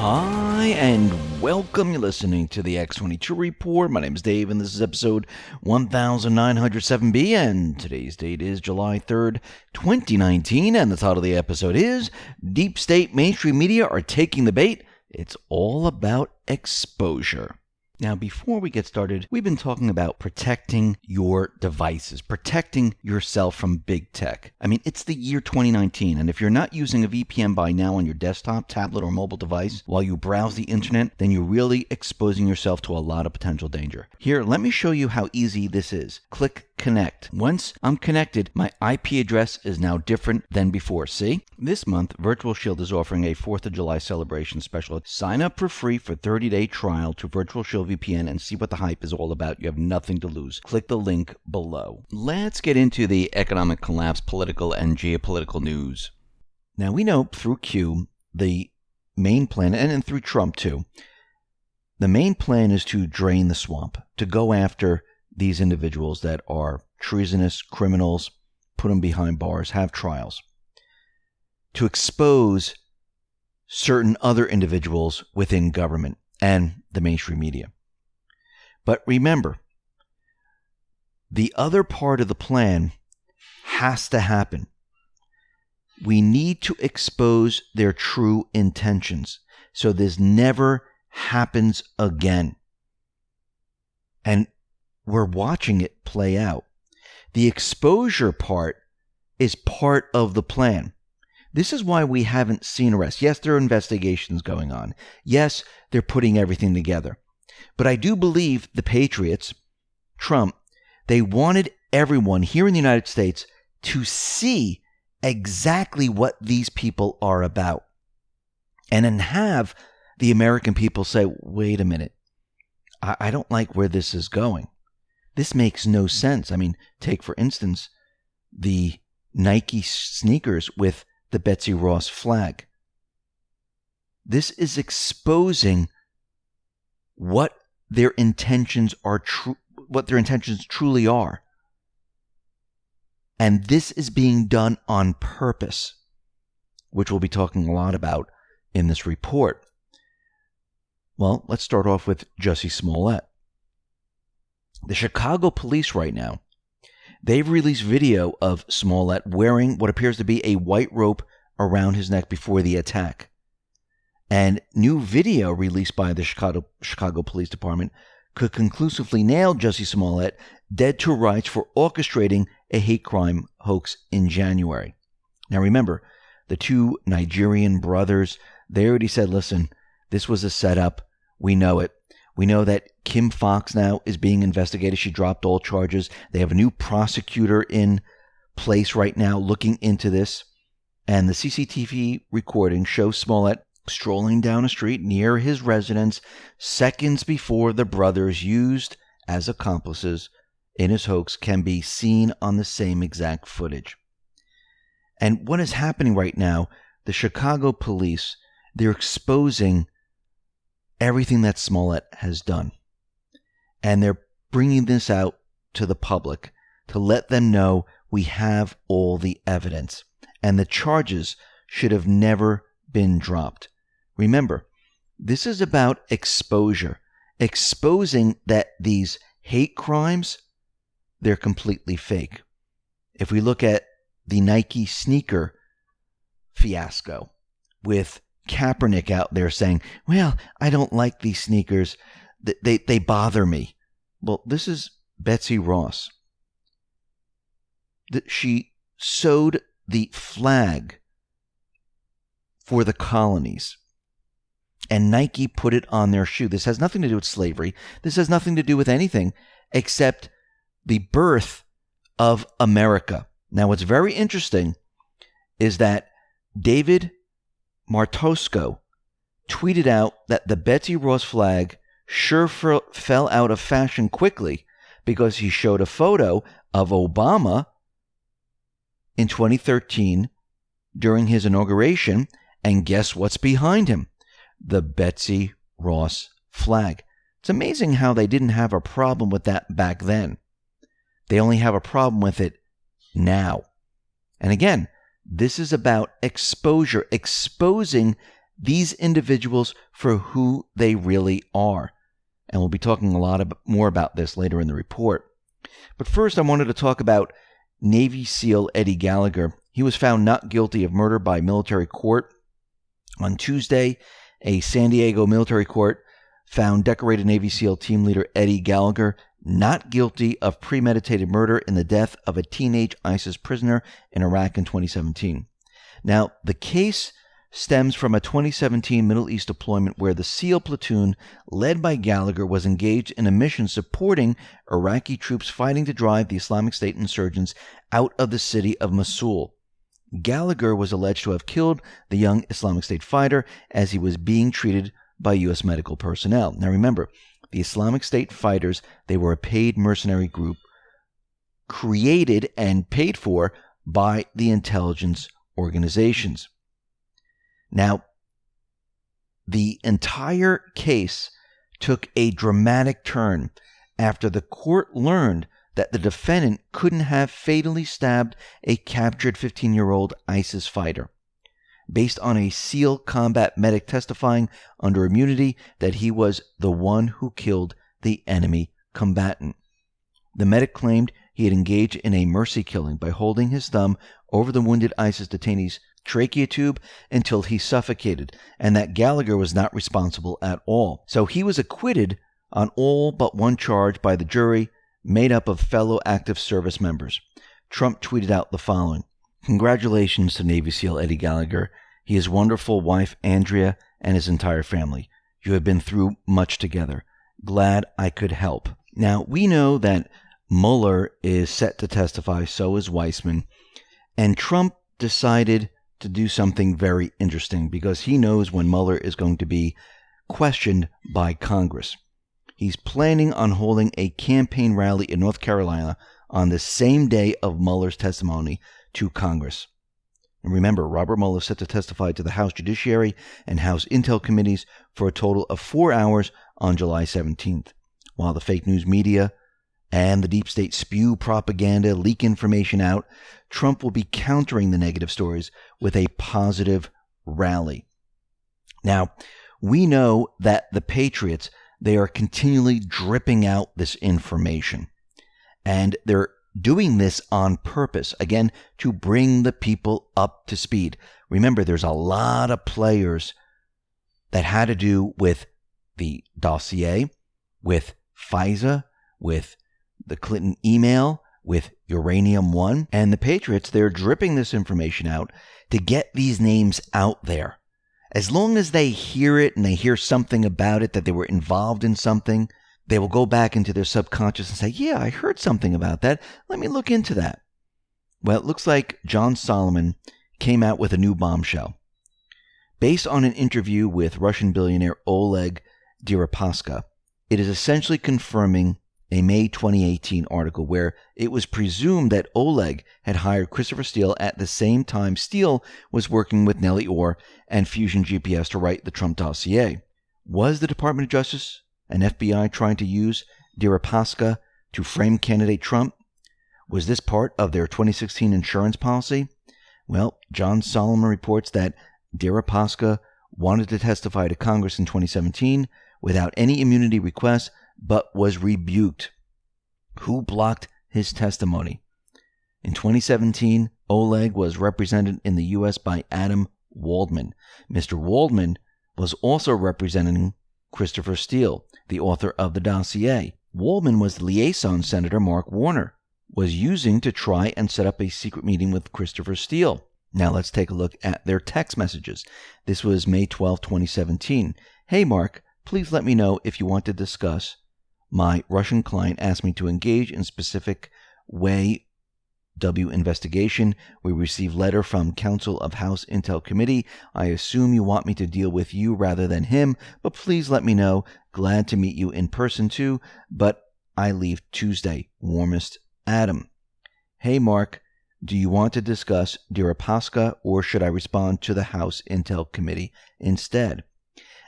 Hi, and welcome. You're listening to the X22 Report. My name is Dave, and this is episode 1907B, and today's date is July 3rd, 2019, and the title of the episode is Deep State Mainstream Media Are Taking the Bait. It's all about exposure. Now, before we get started, we've been talking about protecting your devices, protecting yourself from big tech. I mean, it's the year 2019, and if you're not using a VPN by now on your desktop, tablet, or mobile device while you browse the internet, then you're really exposing yourself to a lot of potential danger. Here, let me show you how easy this is. Click Connect. Once I'm connected, my IP address is now different than before. See? This month, Virtual Shield is offering a 4th of July celebration special. Sign up for free for 30-day trial to Virtual Shield VPN and see what the hype is all about. You have nothing to lose. Click the link below. Let's get into the economic collapse, political, and geopolitical news. Now, we know through Q, the main plan, and through Trump too, the main plan is to drain the swamp, to go after these individuals that are treasonous criminals, put them behind bars, have trials, to expose certain other individuals within government and the mainstream media. But remember, the other part of the plan has to happen. We need to expose their true intentions so this never happens again. And we're watching it play out. The exposure part is part of the plan. This is why we haven't seen arrests. Yes, there are investigations going on. Yes, they're putting everything together. But I do believe the Patriots, Trump, they wanted everyone here in the United States to see exactly what these people are about. And then have the American people say, wait a minute, I don't like where this is going. This makes no sense. I mean, take, for instance, the Nike sneakers with the Betsy Ross flag. This is exposing what their intentions are what their intentions truly are. And this is being done on purpose, which we'll be talking a lot about in this report. Well, let's start off with Jussie Smollett. The Chicago police right now, they've released video of Smollett wearing what appears to be a white rope around his neck before the attack. And new video released by the Chicago Police Department could conclusively nail Jussie Smollett dead to rights for orchestrating a hate crime hoax in January. Now remember, the two Nigerian brothers, they already said, listen, this was a setup. We know it. We know that Kim Fox now is being investigated. She dropped all charges. They have a new prosecutor in place right now looking into this. And the CCTV recording shows Smollett strolling down a street near his residence seconds before the brothers used as accomplices in his hoax can be seen on the same exact footage. And what is happening right now, the Chicago police, they're exposing everything that Smollett has done. And they're bringing this out to the public to let them know we have all the evidence. And the charges should have never been dropped. Remember, this is about exposure. Exposing that these hate crimes, they're completely fake. If we look at the Nike sneaker fiasco with Kaepernick out there saying, well, I don't like these sneakers. They bother me. Well, this is Betsy Ross. She sewed the flag for the colonies, and Nike put it on their shoe. This has nothing to do with slavery. This has nothing to do with anything except the birth of America. Now, what's very interesting is that David Martosco tweeted out that the Betsy Ross flag sure fell out of fashion quickly because he showed a photo of Obama in 2013 during his inauguration, and guess what's behind him? The Betsy Ross flag. It's amazing how they didn't have a problem with that back then. They only have a problem with it now. And again, this is about exposure, exposing these individuals for who they really are. And we'll be talking a lot more about this later in the report. But first, I wanted to talk about Navy SEAL Eddie Gallagher. He was found not guilty of murder by military court. On Tuesday, a San Diego military court found decorated Navy SEAL team leader Eddie Gallagher not guilty of premeditated murder in the death of a teenage ISIS prisoner in Iraq in 2017. Now, the case stems from a 2017 Middle East deployment where the SEAL platoon led by Gallagher was engaged in a mission supporting Iraqi troops fighting to drive the Islamic State insurgents out of the city of Mosul. Gallagher was alleged to have killed the young Islamic State fighter as he was being treated by U.S. medical personnel. Now remember, the Islamic State fighters, they were a paid mercenary group created and paid for by the intelligence organizations. Now, the entire case took a dramatic turn after the court learned that the defendant couldn't have fatally stabbed a captured 15-year-old ISIS fighter, based on a SEAL combat medic testifying under immunity that he was the one who killed the enemy combatant. The medic claimed he had engaged in a mercy killing by holding his thumb over the wounded ISIS detainee's trachea tube until he suffocated, and that Gallagher was not responsible at all. So he was acquitted on all but one charge by the jury, made up of fellow active service members. Trump tweeted out the following: "Congratulations to Navy SEAL Eddie Gallagher, his wonderful wife Andrea, and his entire family. You have been through much together. Glad I could help." Now, we know that Mueller is set to testify, so is Weissman, and Trump decided to do something very interesting because he knows when Mueller is going to be questioned by Congress. He's planning on holding a campaign rally in North Carolina on the same day of Mueller's testimony to Congress. And remember, Robert Mueller is set to testify to the House Judiciary and House Intel committees for a total of 4 hours on July 17th. While the fake news media and the deep state spew propaganda, leak information out, Trump will be countering the negative stories with a positive rally. Now, we know that the Patriots, they are continually dripping out this information. And they're doing this on purpose, again, to bring the people up to speed. Remember, there's a lot of players that had to do with the dossier, with FISA, with the Clinton email, with Uranium One, and the Patriots, they're dripping this information out to get these names out there. As long as they hear it and they hear something about it, that they were involved in something, they will go back into their subconscious and say, yeah, I heard something about that. Let me look into that. Well, it looks like John Solomon came out with a new bombshell. Based on an interview with Russian billionaire Oleg Deripaska, it is essentially confirming a May 2018 article where it was presumed that Oleg had hired Christopher Steele at the same time Steele was working with Nellie Orr and Fusion GPS to write the Trump dossier. Was the Department of Justice and FBI trying to use Deripaska to frame candidate Trump? Was this part of their 2016 insurance policy? Well, John Solomon reports that Deripaska wanted to testify to Congress in 2017 without any immunity requests, but was rebuked. Who blocked his testimony? In 2017, Oleg was represented in the U.S. by Adam Waldman. Mr. Waldman was also representing Christopher Steele, the author of the dossier. Waldman was the liaison Senator Mark Warner was using to try and set up a secret meeting with Christopher Steele. Now let's take a look at their text messages. This was May 12, 2017. Hey Mark, please let me know if you want to discuss. My Russian client asked me to engage in specific way W investigation. We received letter from Council of House Intel Committee. I assume you want me to deal with you rather than him, but please let me know. Glad to meet you in person too, but I leave Tuesday. Warmest, Adam. Hey Mark, do you want to discuss Deripaska or should I respond to the House Intel Committee instead?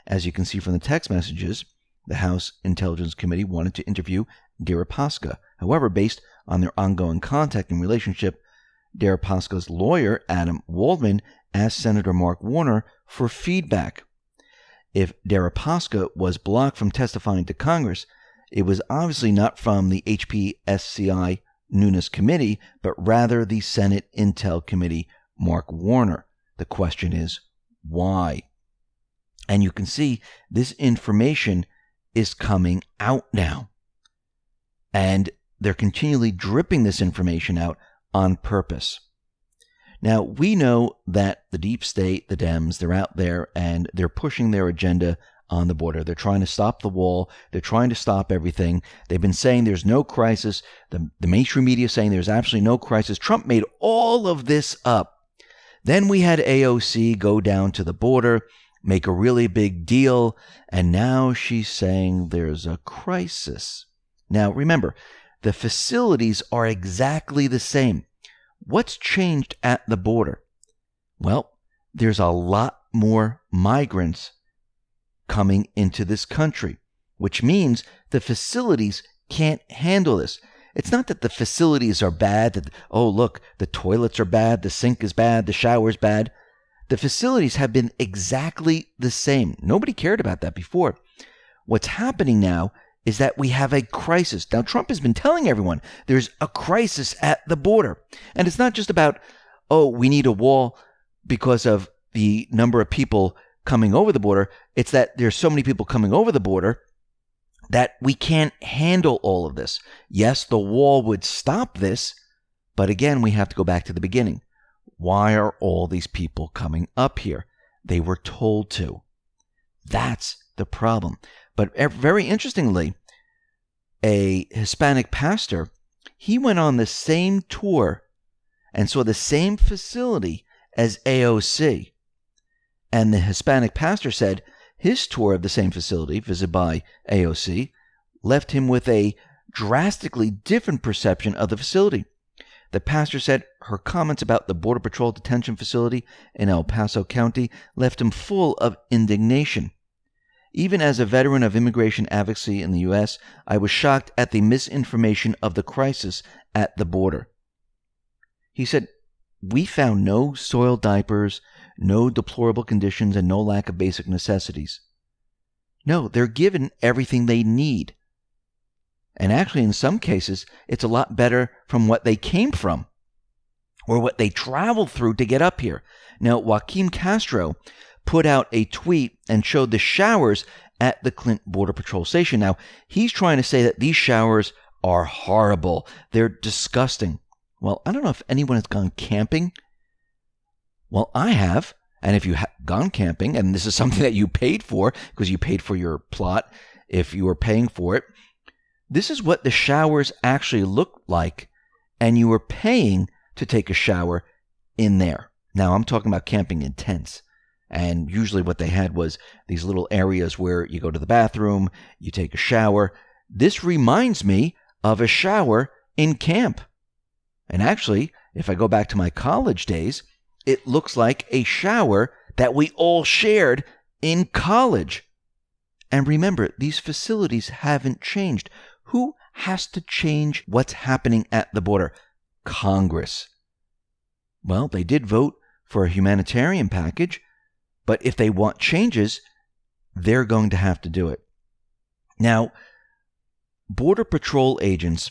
As you can see from the text messages, the House Intelligence Committee wanted to interview Deripaska. However, based on their ongoing contact and relationship, Deripaska's lawyer, Adam Waldman, asked Senator Mark Warner for feedback. If Deripaska was blocked from testifying to Congress, it was obviously not from the HPSCI Nunes Committee, but rather the Senate Intel Committee, Mark Warner. The question is, why? And you can see this information is coming out now. And they're continually dripping this information out on purpose. Now, we know that the deep state, the Dems, they're out there and they're pushing their agenda on the border. They're trying to stop the wall. They're trying to stop everything. They've been saying there's no crisis. The mainstream media is saying there's absolutely no crisis. Trump made all of this up. Then we had AOC go down to the border, make a really big deal, and now she's saying there's a crisis. Now, remember, the facilities are exactly the same. What's changed at the border? Well, there's a lot more migrants coming into this country, which means the facilities can't handle this. It's not that the facilities are bad, that, oh, look, the toilets are bad, the sink is bad, the shower's bad. The facilities have been exactly the same. Nobody cared about that before. What's happening now is that we have a crisis. Now, Trump has been telling everyone there's a crisis at the border. And it's not just about, oh, we need a wall because of the number of people coming over the border. It's that there's so many people coming over the border that we can't handle all of this. Yes, the wall would stop this, but again, we have to go back to the beginning. Why are all these people coming up here? They were told to. That's the problem. But very interestingly, a Hispanic pastor, he went on the same tour and saw the same facility as AOC. And the Hispanic pastor said his tour of the same facility, visited by AOC, left him with a drastically different perception of the facility. The pastor said her comments about the Border Patrol detention facility in El Paso County left him full of indignation. Even as a veteran of immigration advocacy in the U.S., I was shocked at the misinformation of the crisis at the border. He said, we found no soiled diapers, no deplorable conditions, and no lack of basic necessities. No, they're given everything they need. And actually, in some cases, it's a lot better from what they came from or what they traveled through to get up here. Now, Joaquin Castro put out a tweet and showed the showers at the Clint Border Patrol Station. Now, he's trying to say that these showers are horrible. They're disgusting. Well, I don't know if anyone has gone camping. Well, I have. And if you have gone camping, and this is something that you paid for, because you paid for your plot, if you were paying for it, this is what the showers actually look like, and you were paying to take a shower in there. Now, I'm talking about camping in tents. And usually what they had was these little areas where you go to the bathroom, you take a shower. This reminds me of a shower in camp. And actually, if I go back to my college days, it looks like a shower that we all shared in college. And remember, these facilities haven't changed. Who has to change what's happening at the border? Congress. Well, they did vote for a humanitarian package, but if they want changes, they're going to have to do it. Now, Border Patrol agents,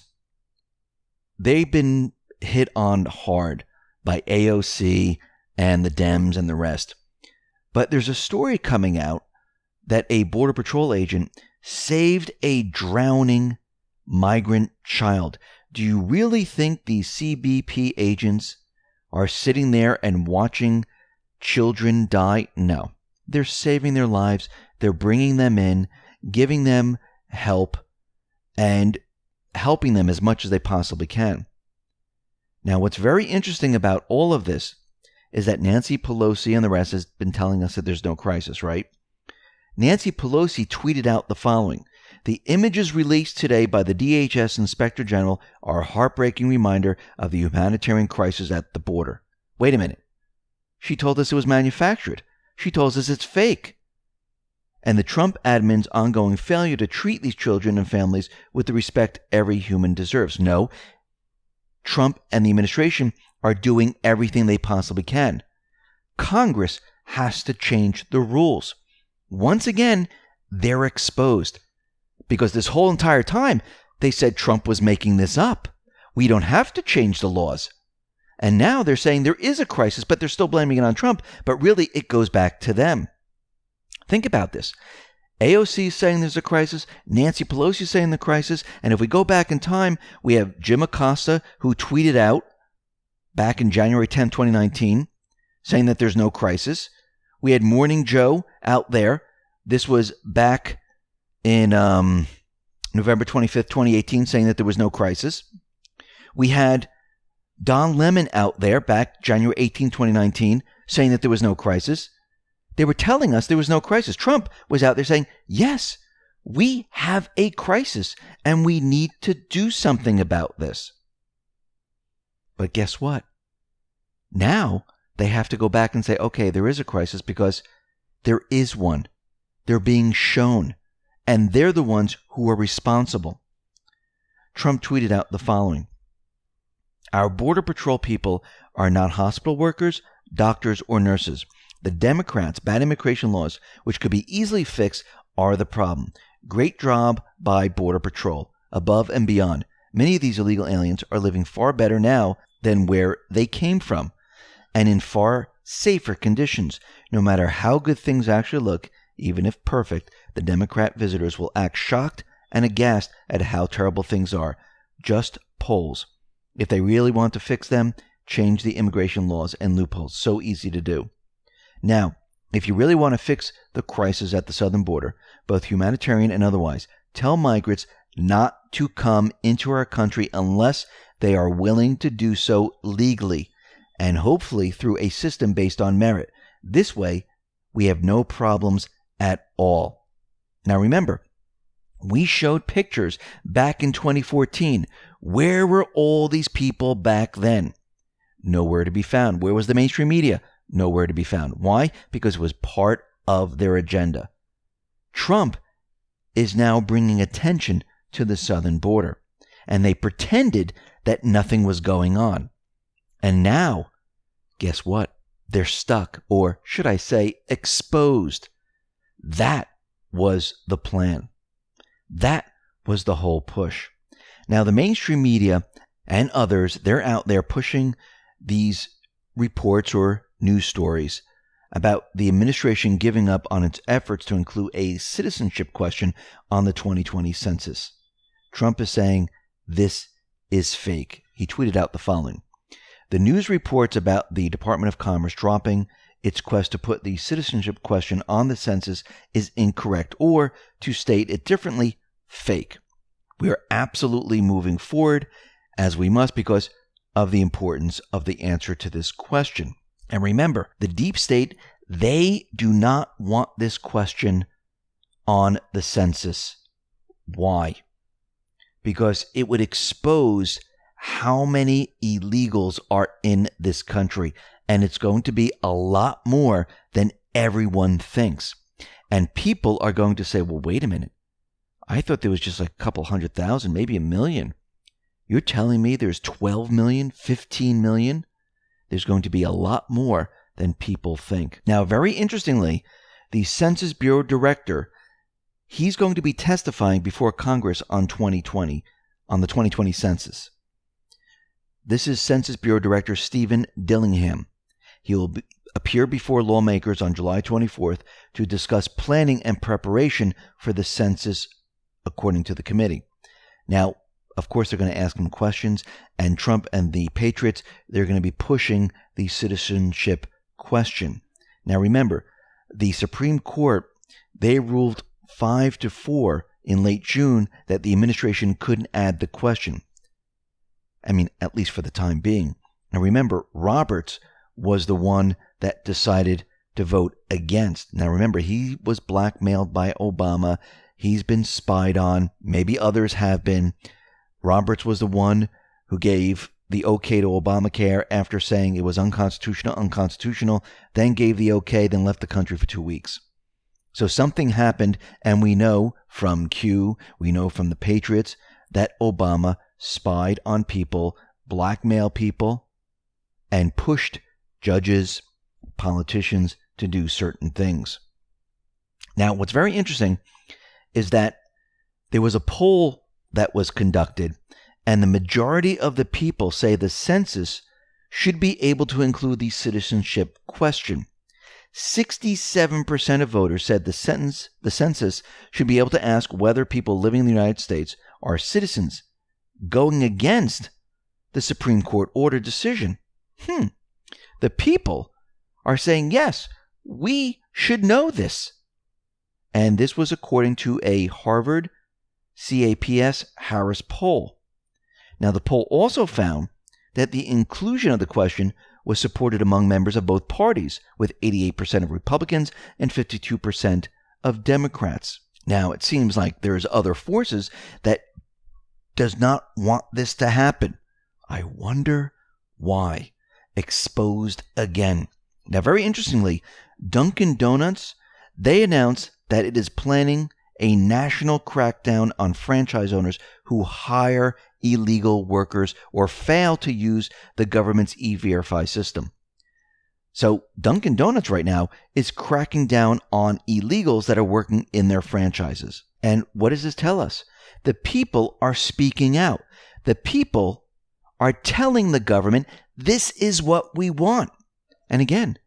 they've been hit on hard by AOC and the Dems and the rest. But there's a story coming out that a Border Patrol agent saved a drowning migrant child. Do you really think these CBP agents are sitting there and watching children die? No. They're saving their lives. They're bringing them in, giving them help, and helping them as much as they possibly can. Now, what's very interesting about all of this is that Nancy Pelosi and the rest has been telling us that there's no crisis, right? Nancy Pelosi tweeted out the following: the images released today by the DHS Inspector General are a heartbreaking reminder of the humanitarian crisis at the border. Wait a minute. She told us it was manufactured. She told us it's fake. And the Trump admin's ongoing failure to treat these children and families with the respect every human deserves. No, Trump and the administration are doing everything they possibly can. Congress has to change the rules. Once again, they're exposed. Because this whole entire time, they said Trump was making this up. We don't have to change the laws. And now they're saying there is a crisis, but they're still blaming it on Trump. But really, it goes back to them. Think about this. AOC is saying there's a crisis. Nancy Pelosi is saying the crisis. And if we go back in time, we have Jim Acosta, who tweeted out back in January 10, 2019, saying that there's no crisis. We had Morning Joe out there. This was back in November 25th, 2018, saying that there was no crisis. We had Don Lemon out there back January 18, 2019, saying that there was no crisis. They were telling us there was no crisis. Trump was out there saying, yes, we have a crisis and we need to do something about this. But guess what? Now they have to go back and say, okay, there is a crisis because there is one. They're being shown, and they're the ones who are responsible. Trump tweeted out the following. Our Border Patrol people are not hospital workers, doctors, or nurses. The Democrats' bad immigration laws, which could be easily fixed, are the problem. Great job by Border Patrol. Above and beyond. Many of these illegal aliens are living far better now than where they came from, and in far safer conditions. No matter how good things actually look, even if perfect, the Democrat visitors will act shocked and aghast at how terrible things are. Just polls. If they really want to fix them, change the immigration laws and loopholes. So easy to do. Now, if you really want to fix the crisis at the southern border, both humanitarian and otherwise, tell migrants not to come into our country unless they are willing to do so legally, and hopefully through a system based on merit. This way, we have no problems at all. Now remember, we showed pictures back in 2014. Where were all these people back then? Nowhere to be found. Where was the mainstream media? Nowhere to be found. Why? Because it was part of their agenda. Trump is now bringing attention to the southern border, and they pretended that nothing was going on. And now, guess what? They're stuck, or should I say, exposed. That was the plan. That was the whole push. Now, the mainstream media and others, they're out there pushing these reports or news stories about the administration giving up on its efforts to include a citizenship question on the 2020 census. Trump is saying this is fake. He tweeted out the following. The news reports about the Department of Commerce dropping its quest to put the citizenship question on the census is incorrect, or to state it differently, fake. We are absolutely moving forward as we must because of the importance of the answer to this question. And remember, the deep state, they do not want this question on the census. Why? Because it would expose how many illegals are in this country. And it's going to be a lot more than everyone thinks. And people are going to say, well, wait a minute. I thought there was just like a couple 100,000, maybe 1 million. You're telling me there's 12 million, 15 million? There's going to be a lot more than people think. Now, very interestingly, the Census Bureau director, he's going to be testifying before Congress on the 2020 census. This is Census Bureau Director Stephen Dillingham. He will appear before lawmakers on July 24th to discuss planning and preparation for the census, according to the committee. Now, of course, they're going to ask him questions, and Trump and the Patriots, they're going to be pushing the citizenship question. Now, remember, the Supreme Court, they ruled 5-4 in late June that the administration couldn't add the question. I mean, at least for the time being. Now, remember, Roberts was the one that decided to vote against. Now, remember, he was blackmailed by Obama. He's been spied on. Maybe others have been. Roberts was the one who gave the okay to Obamacare after saying it was unconstitutional, then gave the okay, then left the country for 2 weeks. So something happened, and we know from Q, we know from the Patriots, that Obama spied on people, blackmailed people, and pushed judges, politicians to do certain things. Now, what's very interesting is that there was a poll that was conducted, and the majority of the people say the census should be able to include the citizenship question. 67% of voters said the census should be able to ask whether people living in the United States are citizens, going against the Supreme Court order decision. The people are saying, yes, we should know this. And this was according to a Harvard CAPS Harris poll. Now, the poll also found that the inclusion of the question was supported among members of both parties, with 88% of Republicans and 52% of Democrats. Now, it seems like there's other forces that does not want this to happen. I wonder why. Exposed again. Now, very interestingly, Dunkin' Donuts, they announced that it is planning a national crackdown on franchise owners who hire illegal workers or fail to use the government's E-Verify system. So Dunkin' Donuts right now is cracking down on illegals that are working in their franchises. And what does this tell us? The people are speaking out. The people are telling the government, this is what we want. And again,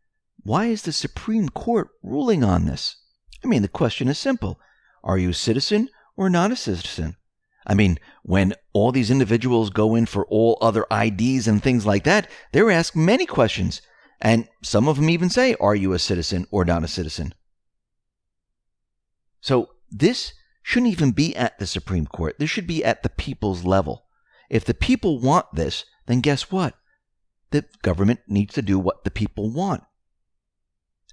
why is the Supreme Court ruling on this? I mean, the question is simple. Are you a citizen or not a citizen? I mean, when all these individuals go in for all other IDs and things like that, they're asked many questions. And some of them even say, are you a citizen or not a citizen? So this shouldn't even be at the Supreme Court. This should be at the people's level. If the people want this, then guess what? The government needs to do what the people want.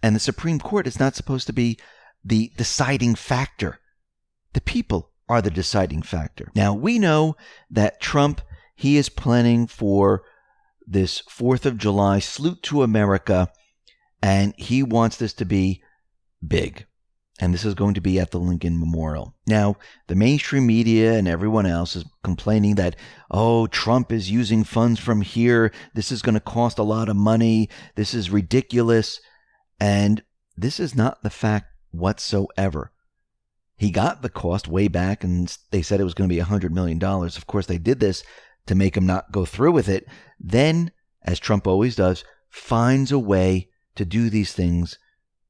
And the Supreme Court is not supposed to be the deciding factor. The people are the deciding factor. Now, we know that Trump, he is planning for this 4th of July salute to America, and he wants this to be big. And this is going to be at the Lincoln Memorial. Now, the mainstream media and everyone else is complaining that, oh, Trump is using funds from here. This is going to cost a lot of money. This is ridiculous. And this is not the fact whatsoever. He got the cost way back, and they said it was going to be $100 million. Of course, they did this to make him not go through with it. Then, as Trump always does, finds a way to do these things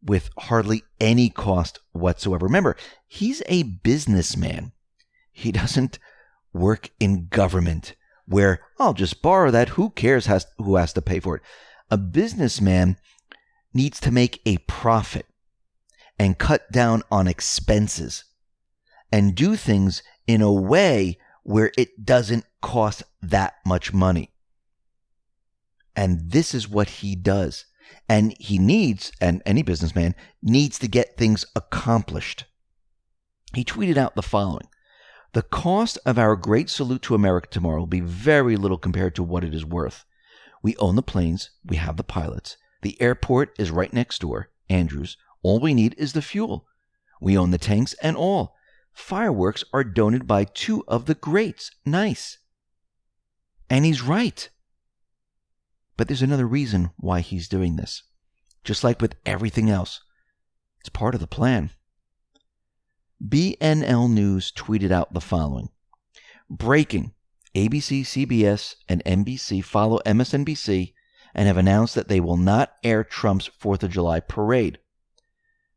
with hardly any cost whatsoever. Remember, he's a businessman. He doesn't work in government where, I'll just borrow that. Who cares who has to pay for it? A businessman needs to make a profit and cut down on expenses and do things in a way where it doesn't cost that much money. And this is what he does. And he needs, and any businessman needs to get things accomplished. He tweeted out the following: the cost of our great salute to America tomorrow will be very little compared to what it is worth. We own the planes. We have the pilots. The airport is right next door, Andrews. All we need is the fuel. We own the tanks and all. Fireworks are donated by two of the greats. Nice. And he's right. But there's another reason why he's doing this. Just like with everything else, it's part of the plan. BNL News tweeted out the following: breaking. ABC, CBS, and NBC follow MSNBC and have announced that they will not air Trump's 4th of July parade.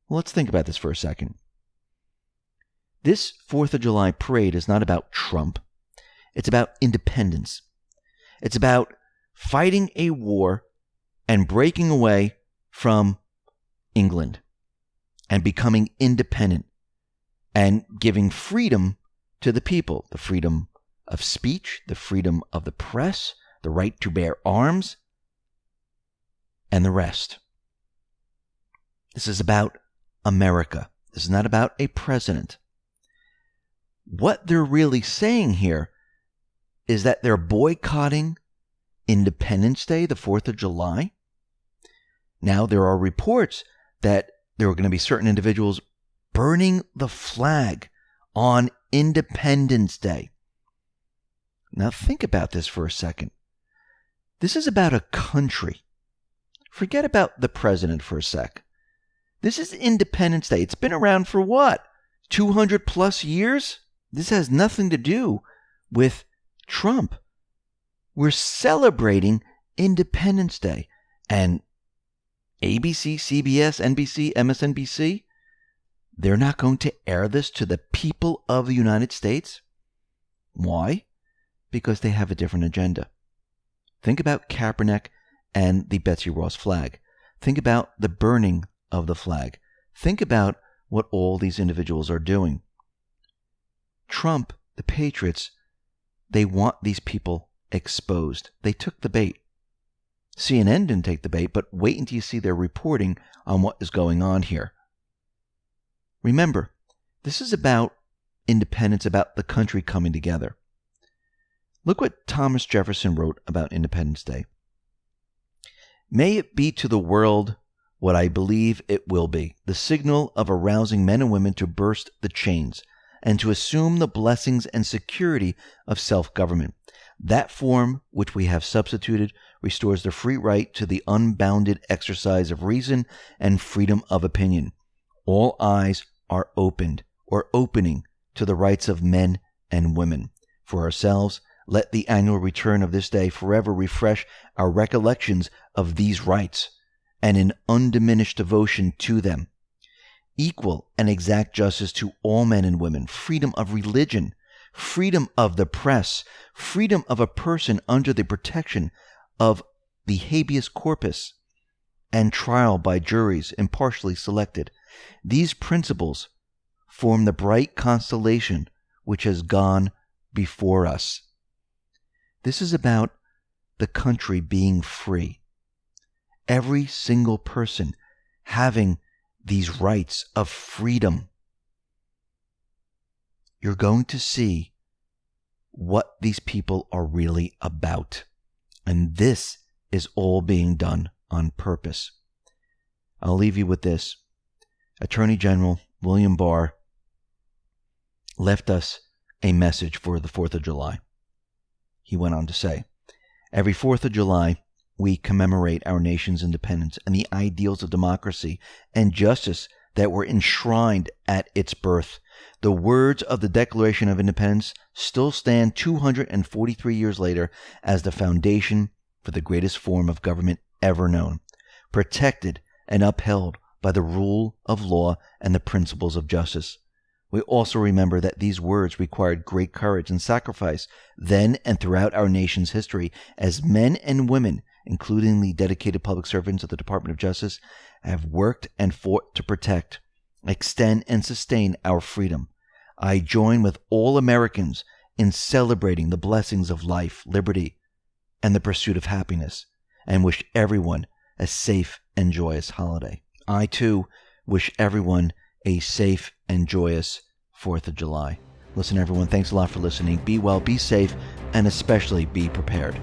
Well, let's think about this for a second. This 4th of July parade is not about Trump. It's about independence. It's about fighting a war and breaking away from England and becoming independent and giving freedom to the people, the freedom of speech, the freedom of the press, the right to bear arms, and the rest. This is about America. This is not about a president. What they're really saying here is that they're boycotting Independence Day, the 4th of July. Now, there are reports that there are going to be certain individuals burning the flag on Independence Day. Now, think about this for a second. This is about a country Forget about the president for a sec. This is Independence Day. It's been around for what? 200 plus years? This has nothing to do with Trump. We're celebrating Independence Day. And ABC, CBS, NBC, MSNBC, they're not going to air this to the people of the United States. Why? Because they have a different agenda. Think about Kaepernick and the Betsy Ross flag. Think about the burning of the flag. Think about what all these individuals are doing. Trump, the Patriots, they want these people exposed. They took the bait. CNN didn't take the bait, but wait until you see their reporting on what is going on here. Remember, this is about independence, about the country coming together. Look what Thomas Jefferson wrote about Independence Day. May it be to the world what I believe it will be, the signal of arousing men and women to burst the chains and to assume the blessings and security of self-government. That form which we have substituted restores the free right to the unbounded exercise of reason and freedom of opinion. All eyes are opened or opening to the rights of men and women. For ourselves, let the annual return of this day forever refresh our recollections of these rights and an undiminished devotion to them. Equal and exact justice to all men and women, freedom of religion, freedom of the press, freedom of a person under the protection of the habeas corpus, and trial by juries impartially selected. These principles form the bright constellation which has gone before us. This is about the country being free. Every single person having these rights of freedom. You're going to see what these people are really about. And this is all being done on purpose. I'll leave you with this. Attorney General William Barr left us a message for the 4th of July. He went on to say, every 4th of July, we commemorate our nation's independence and the ideals of democracy and justice that were enshrined at its birth. The words of the Declaration of Independence still stand 243 years later as the foundation for the greatest form of government ever known, protected and upheld by the rule of law and the principles of justice. We also remember that these words required great courage and sacrifice then and throughout our nation's history as men and women, including the dedicated public servants of the Department of Justice, have worked and fought to protect, extend, and sustain our freedom. I join with all Americans in celebrating the blessings of life, liberty, and the pursuit of happiness, and wish everyone a safe and joyous holiday. I, too, wish everyone a safe and joyous 4th of July. Listen, everyone, thanks a lot for listening. Be well, be safe, and especially be prepared.